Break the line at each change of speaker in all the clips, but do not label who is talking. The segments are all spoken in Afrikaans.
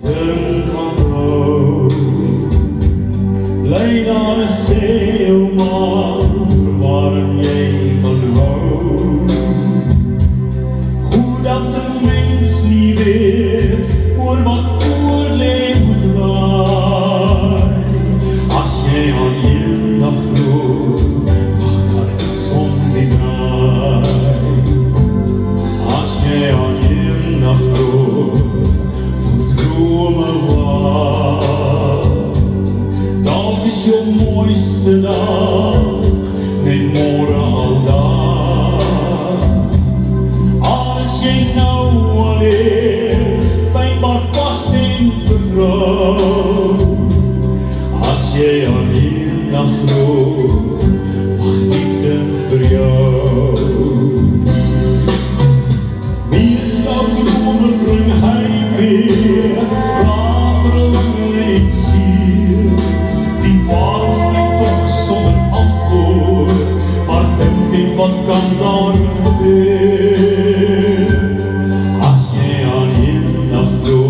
Dink aan jou, lei daar 'n seilmaan waarin jy kan hou. Goed dat 'n mens nie weet oor wat voor lê moet waai. As jy aan eendag glo, wag daar die son die draai. As jy aan eendag glo, dalk is jou mooiste dag net môre al daar. As jy nou alleen pynbaar vas en vertrou, as jy aan eendag glo, wag liefde vir jou. Wie sal drome bring hy weer, wat kan daar gebeur? As jy aan eendag glo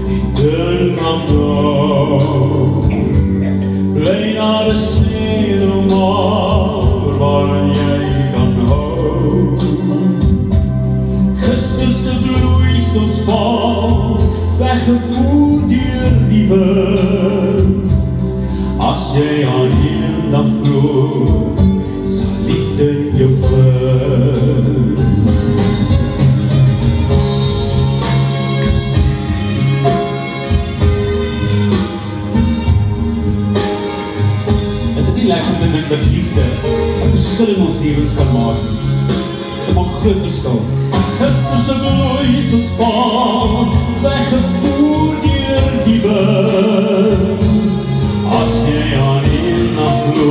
en dink aan jou, bly daar 'n seilmaan waarin jy kan hou. Gister se bloeisels val, weggevoer deur die wind. As jy aan eendag glo, sal liefde jou vind. Is dit nie lekker om te dink dat liefde 'n verskil in ons lewens kan maak? Dit maak groot verskil. Gister se bloeisels val, weggevoer deur die wind. As jy aan eendag glo,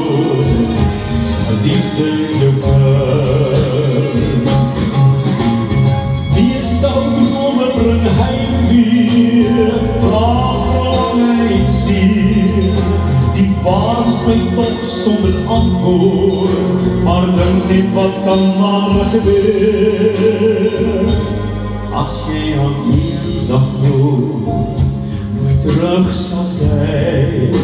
liefde jou vind. Wie sal drome bring hy weer, vraagheid sien. Die waans bly tog sonder antwoord, maar dink net wat kan maar gebeur. As jy aan eendag glo, nooit terug sal kyk,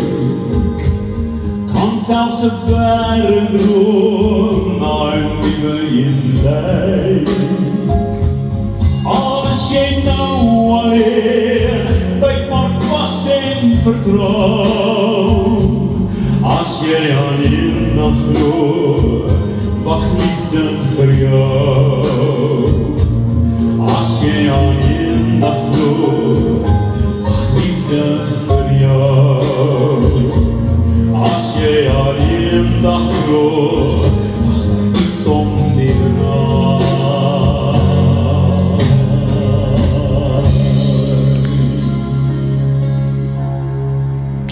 selfs 'n verre droom na 'n nuwe inleid. As jy nou alleen byt maar vas en vertrou, as jy aan eendag glo, wag liefde vir jou. As jy aan eendag glo, wag liefde vir jou. As jy aan eendag glo, wag daar iets om